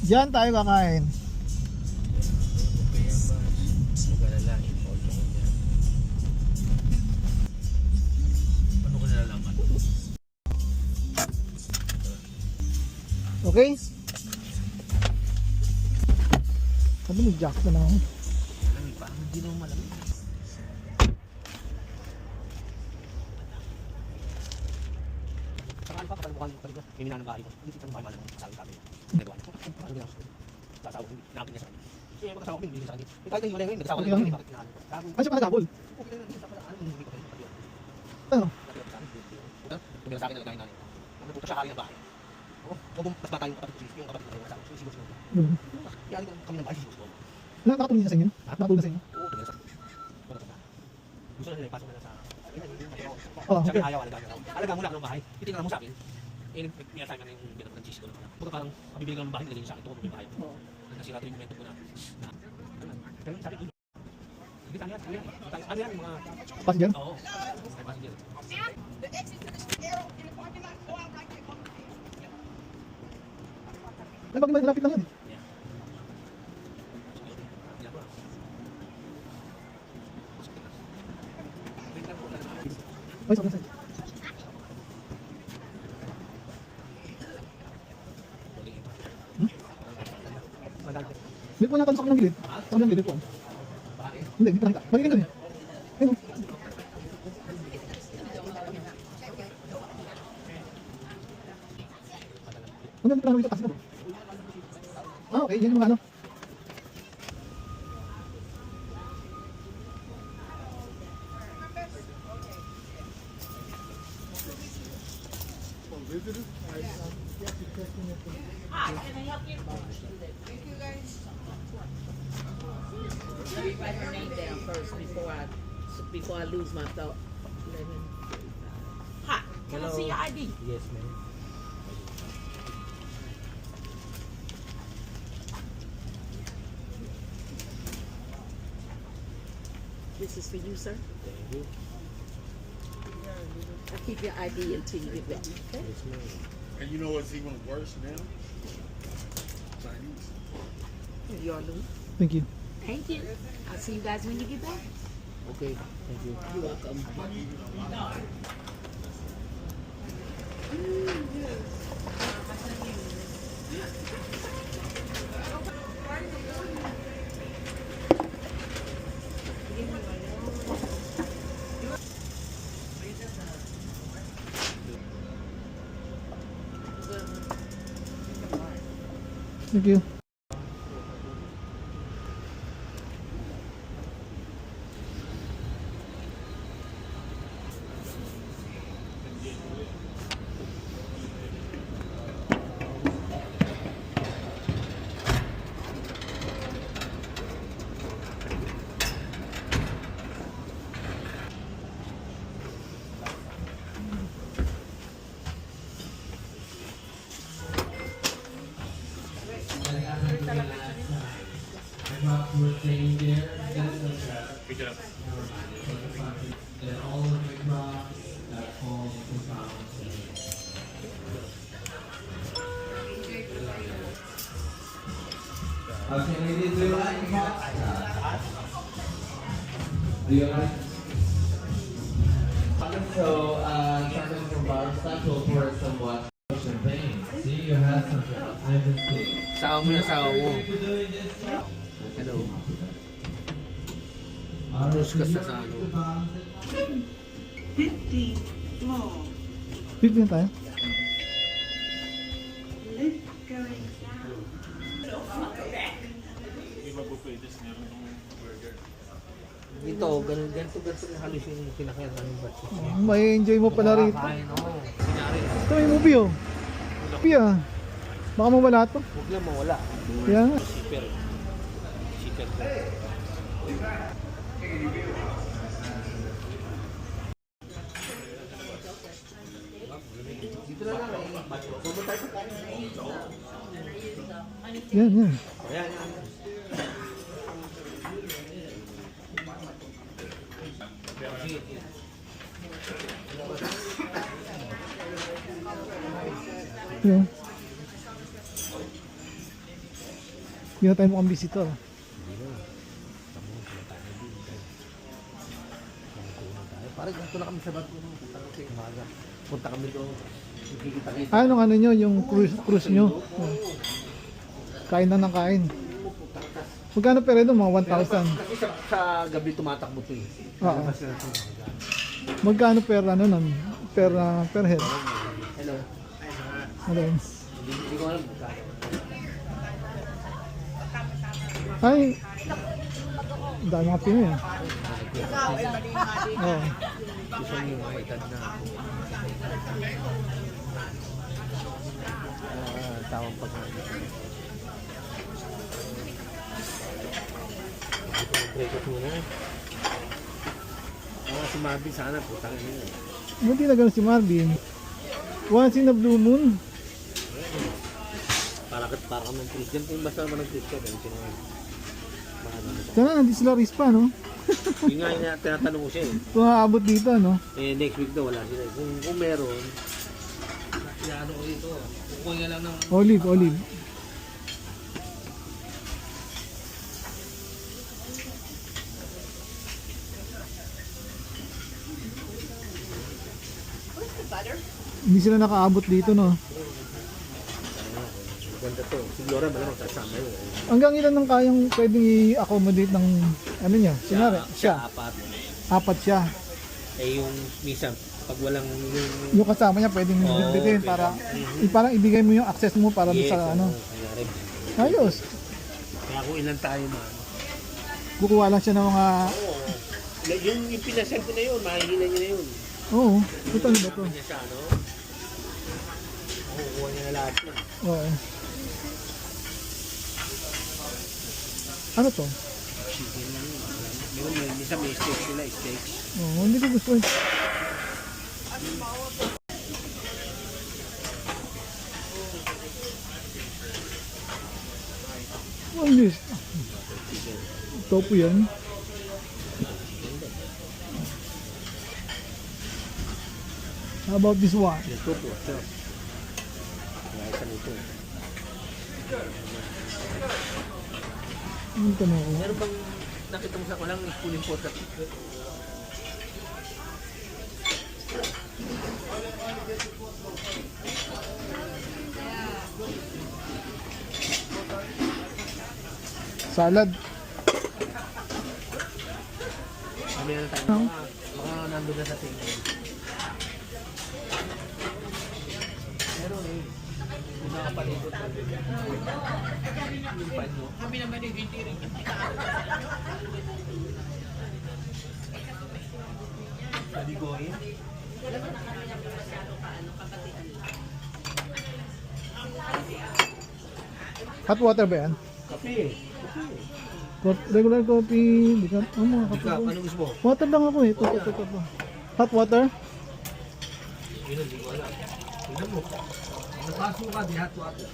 Diyan tayo kakain. Ano ko nalalaman? Okay? Sabi ni Jack na lang. Malamig pa? Hindi naman malamig. Saka ano pa kapag mukhang kapag may minanong bahay ko. Hindi kita ng bahay malamang kasawin kami. Nagawa niya. Ano ginawa ko? Sasawa ko. Namin niya sa kanya. Kaya magkasawa ko hindi sa kanya. Kahit hindi malay nagsawa ko Okay, bakit kinahan ko? Ay, siya pala gabol. Okay lang, isa pala. Ano yung hindi ko kayo? Ano? Tumira sa akin na nagkain namin. Ano po siya kari ng bahay. Oo. Huwag mong mas bata yung kapatid ko. Yung kapatid ko yung kasama. So, isigos mo. Kaya ko kami ng bahay, isigos mo. Nakatulong niya sa inyo? Nakatulong na sa inyo? Oo, tumira sa akin. Gusto na nila ipasok na sa... Oh, Sabi okay. ayaw, alaga mo lang ng bahay. Titingnan mo sa akin. Eh, nag-aassign ka na yung binat ng cheese ko. Baga parang mabibili ka ng bahay, nilagay niyo sa akin. Ito ko yung bahay. Nasira ito yung momento ko na. Pero sabi ko, hindi ano yan, ano yan, mga... Passenger? Oo, may passenger. Ay, bakit malapit lang yan? Ay, sorry, sorry. Hindi po natin sa kanilang gilid. Sa kanilang gilid po. Hindi, hindi pa nakita. Magiging doon eh. Ayun. Ano yung plano dito? Kasi na. Ah, okay. Yan yung mga ano. Let me write her name down first before I lose my thought. Hi, can I see your ID? Yes, ma'am. This is for you, sir. Thank you. I'll keep your ID until you get back. Okay? Yes, ma'am. And you know what's even worse now? Chinese. You all Louis. Thank you. Thank you. I'll see you guys when you get back. Okay, thank you. You're welcome. Thank you. Okay, ladies, do you like pasta? Do you like? So, something from bar stuff, we'll pour some champagne. See, you have some champagne. Sawa mo na sawa mo. Hello. Discuss na sa ano. 50 na tayo. Dito, ganito yung halos yung pinakayan namin batches. May enjoy mo pala rito. Makakain, oo. Kunyari, Ito may movie oh. Movie ah. Baka mawala to. huwag lang mawala. Kaya nga. Shipper. Shipper ko. Yan, yan. Yan. Hindi na tayo mukhang visitor. Parang ganito na kami sa bago. Punta kami sa umaga. Punta kami doon. Nakikita-kita. Anong ano nyo, yung cruise nyo? Oh. Kain na ng kain. Magkano pera ito? Mga 1,000. Kasi sa gabi tumatakbo ito eh. Oo. Kasi na ito. Magkano per ano nun? Per head? Hello. Ano yun? Hindi ko alam. Ay! Ang dami mga Pinoy ah. Oo. Gusto niyo mga edad na ako. Tawang pagkain. Break up muna eh. Si Marvin sana putang ina. Buti na gano'n si Marvin. Once in a blue moon. Para kami ng Christian. Kung basta naman ng Christian. Ganun siya naman. Sana nandito sila Rispa, no? Yun nga yung tinatanong ko siya eh. Kung aabot dito, no? Eh next week daw wala sila. Kung meron, ano ko dito. Kukuha nga lang ng Olive. Hindi sila nakaabot dito, no? ganda to. Si Laura malamang kasama yun. Hanggang ilan ang kayang pwedeng i-accommodate ng ano niya? Sinari, siya. Apat. Apat siya. Eh yung minsan, pag walang Yung kasama niya pwedeng Oo, bitbitin pwede. para parang ibigay mo yung access mo para doon yes, sa ano. kaya rin. Ayos. Kaya kung ilan tayo man. Kukuha lang siya ng mga Oo. Yung pinasend ko na yun, makikita niyo na yun. oo, ito ano ba to? Niya siya, no? Kukuha niya na lahat yun. Oo. Ano to? Chicken lang yun. Meron may minsan may steak sila, steak. Oo, hindi ko gusto. What is this? Tofu yan. How about this one? Ito po, ito. Kaya isa nito. Ano ito mo ako? Meron bang nakita mo sa walang spoon imported? Salad. Kami na tayo. No. Baka nandun na sa tingin. Meron eh. Yung nakapalibot. Yung panyo. Kami naman yung hindi rin. Nadigoyin. Hot water ba yan? Kape. Regular coffee. Di ka, mga kape Ikaw, ko. ano gusto mo? Water lang ako eh. Ito. Hot water? Yun ang di ko alam. Tignan mo. Napaso ka, di hot water.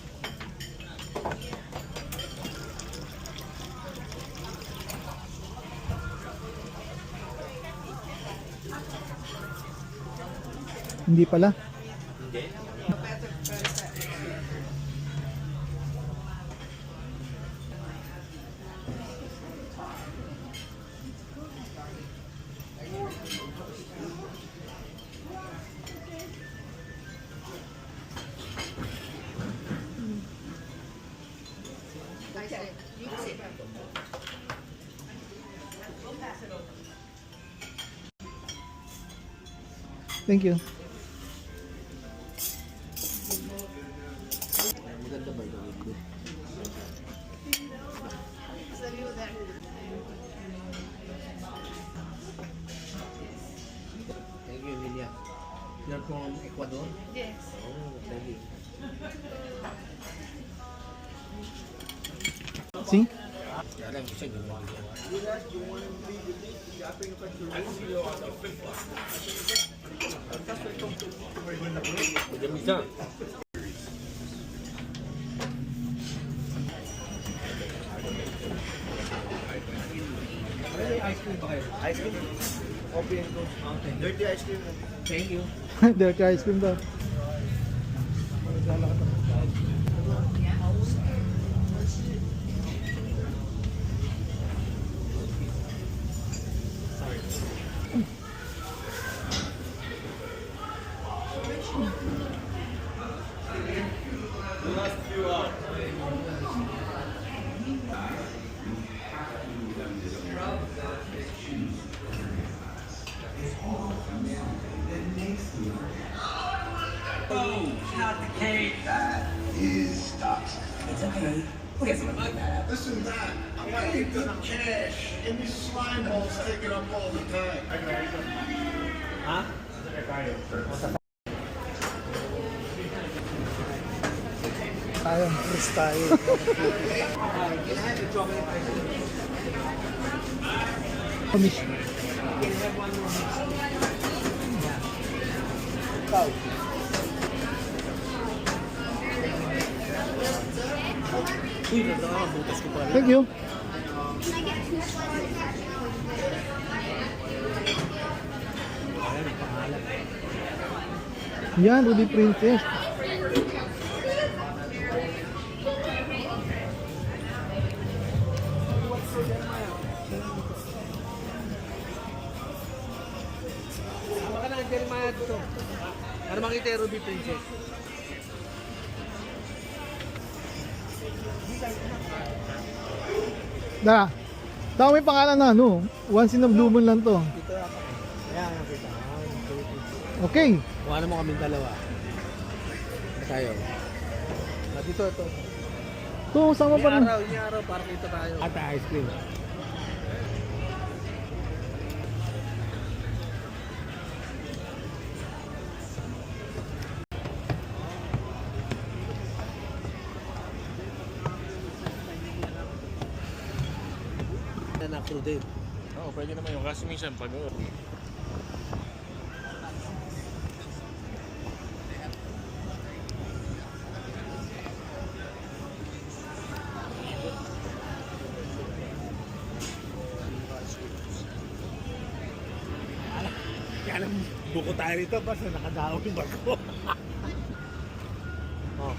Hindi pala. Hindi. Thank you. Maganda ba ito? Thank you, Emilia. You're from Ecuador? Yes. Oh, thank you. See? Kaya lang siya gano'n. Pwede mo siya. Ice cream pa kayo? Ice cream? Coffee and Coke Mountain. Dirty ice cream. Thank you. Dirty ice cream daw. Not the cake. That is toxic. It's okay. We'll get someone like that. Listen, Dad, I'm paying good cash, and these slime balls taking up all the time. Tayong Chris tayo. Kamis. Thank you. Yan, Ruby Princess. Baka na Jeremiah dito. Ano makita yung Ruby Princess? Da. Tama may pangalan na ano. Once in a blue moon lang to. Dito ako. Ayan, nakita. Okay. Kuha mo kaming dalawa. Tayo. Dito, ito. To, sama pa rin. Yung araw, para kita tayo. At ice cream. Na crew din. Oo, pwede naman yung kasi minsan pag Kaya alam, buko tayo rito, basta nakadaw yung barko. Oh.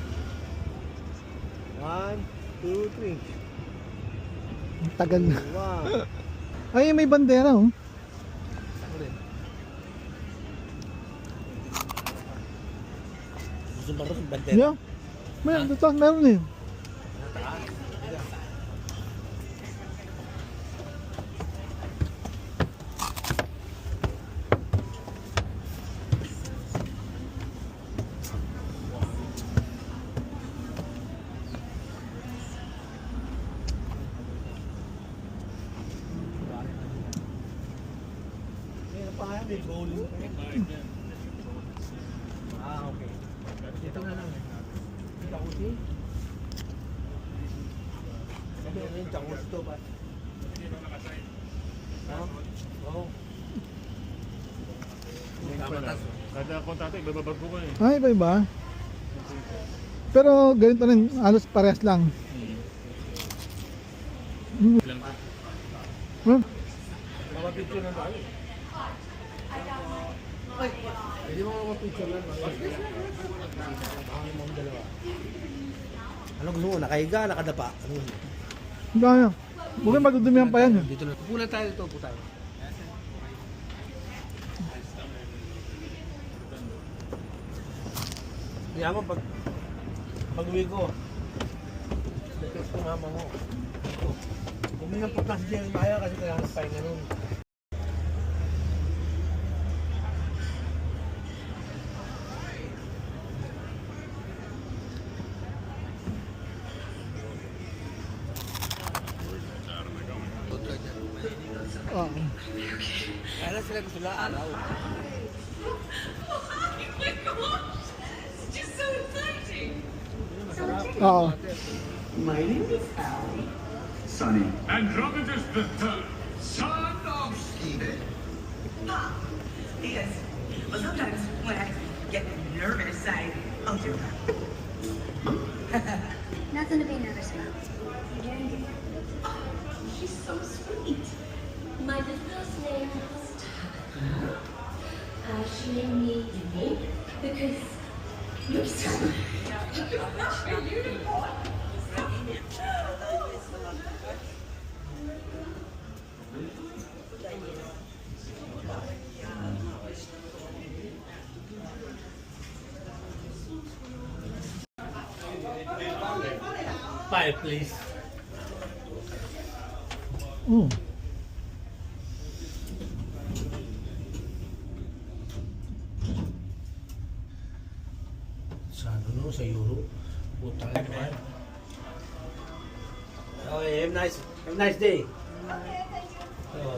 1, 2, 3. Ang tagal na. Wow. Ay, may bandera oh. Ako rin. Gusto ba rin bandera? Yeah. Meron eh. May bowling. Okay. Ito na lang. Takuti. Sabi ko yung takuti to ba? Oo. kada kontate, bababag ko eh. Ay, iba. Pero ganito rin, halos parehas lang. Lang ko. Hmm? Mga picture na tayo. Ay, hindi mo mga picture lang. Ang mga dalawa. Ano gusto mo? Nakahiga, nakadapa? Ano gusto mo? Kaya. Huwag madudumihan pa yan. Dito na. Pupunan tayo dito po tayo. Kaya mo pag-uwi ko. Dito ko mama mo. Kung may napunta si Jeremiah kasi kailangan pahinga nun. Oo. Kaya lang sila gusto na araw. Oo. My name is Allie. Sonny. Andronicus the third, son of Steven. Yes. But sometimes when I get nervous, I'll do that. Nothing to be nervous about. Oh, she's so sweet. My business name is Tara. She named me unique because you're so Five, please. Oo. Sa ano no, sa Euro. Putang ina. Okay, have a nice day. Oh,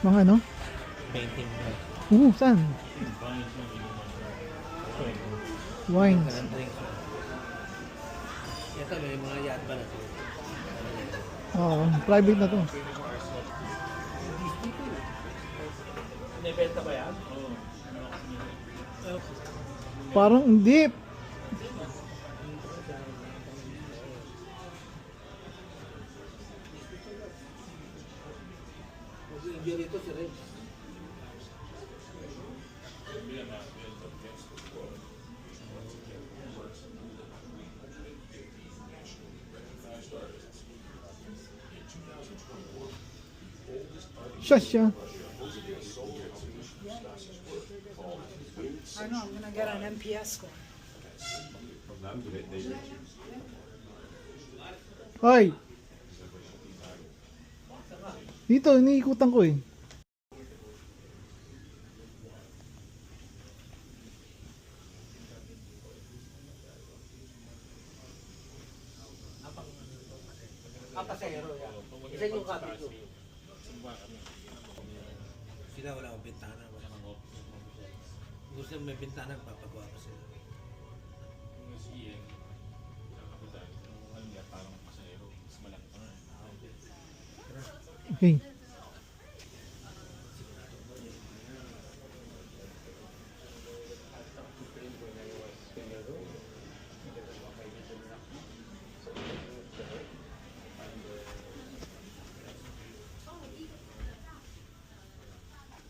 Mga ano? painting. Saan? Wines. Ganang drink. Ito, may mga yacht ba na ito? Oo, private na to. Nibenta ba yan? Parang hindi. Mag-enjoy rito si Red. Siya. Ano, I'm gonna get an MPS score. Hoy! Dito, iniikutan ko eh. Pasero yan. Isa yung copy ko. Sila wala akong bintana. Gusto may bintana, papagawa ko sila. Okay.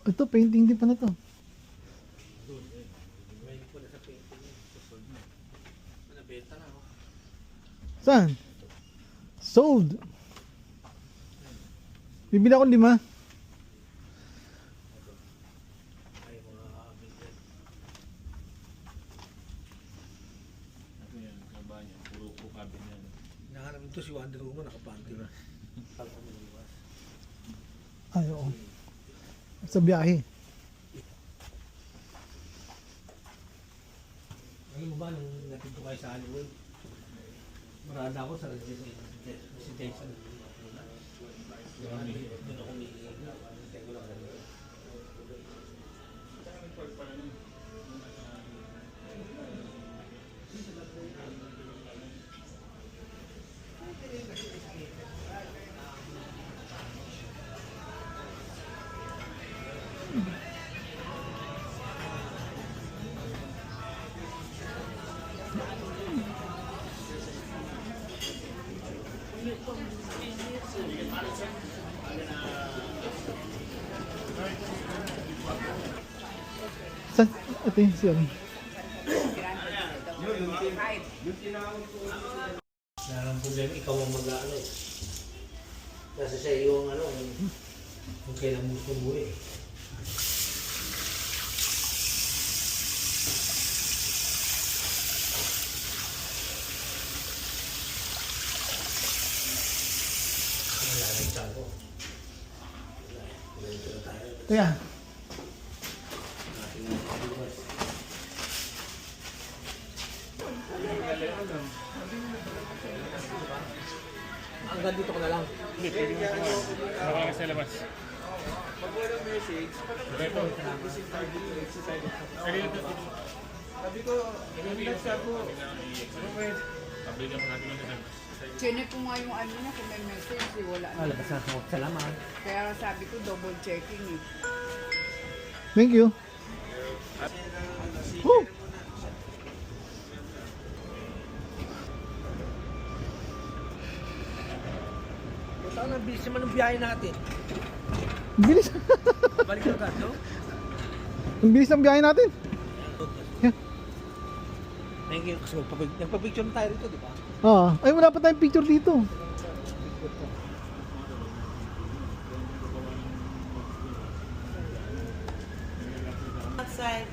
Ito, painting din pa na to. May pula sa painting. Nabenta na. Saan? Sold. Bibili ako 5. Ay, mga billion. Nahanap nito si Wonder Woman, nakapanty na. Ay, oo. Sa biyahe. Alam mo ba, nung natin ko kayo sa Hollywood, marada ako sa residency. Doon ako may Saan? Ito yung siya. Wala nang problema, ikaw ang mag-ano eh. Kasi sa iyo ang ano, kung kailan gusto mo eh. Wala nang tiyan ko. Ganito na tayo. Kaya, Natin ang pagbukas. Hanggang dito ko na lang. Chinek ko nga yung ano niya kung may message, wala na. Labas na ako. Salamat. Kaya sabi ko double checking eh. thank you. Woo! Saan ang bilis naman ng biyahe natin? Ang bilis. Balik na agad, no? Ang bilis ng biyahe natin. Yeah. Thank you. Kasi nagpapicture na tayo rito, di ba? Ay, wala pa tayong picture dito. Outside.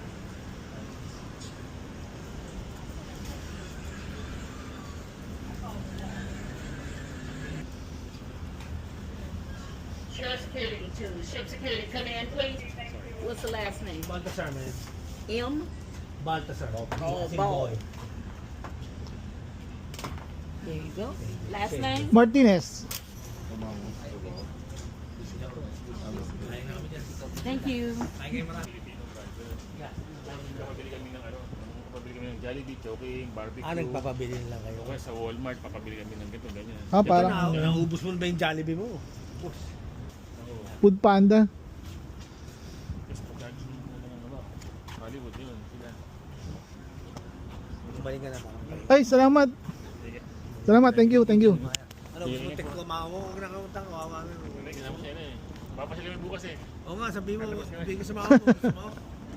Ship security, come in, please. What's the last name? Baltasar, man. M. Baltasar. Oh, Ball. There you go. Last name? Martinez. Thank you. Papabili kami ng ano, papabili kami ng Jollibee, Chowking, barbecue. Nagpapabili lang kayo. O kaya sa Walmart, papabili kami ng ganito, ganyan. Ah, parang Naubos mo na ba yung Jollibee mo? Food Panda. Kasi pagkagin mo na ng ano, Hollywood yun, sila. Bumalik ka na pa. Ay, salamat. Salamat, thank you, thank you. Ano, gusto mo tek ko maawa ko nakauntang kawawa mo. Hindi naman siya na eh. Papasya kami bukas eh. Oo nga, sabi mo, hindi ko sa mga mo.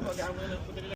Pagkakaroon mo na ng punta nila.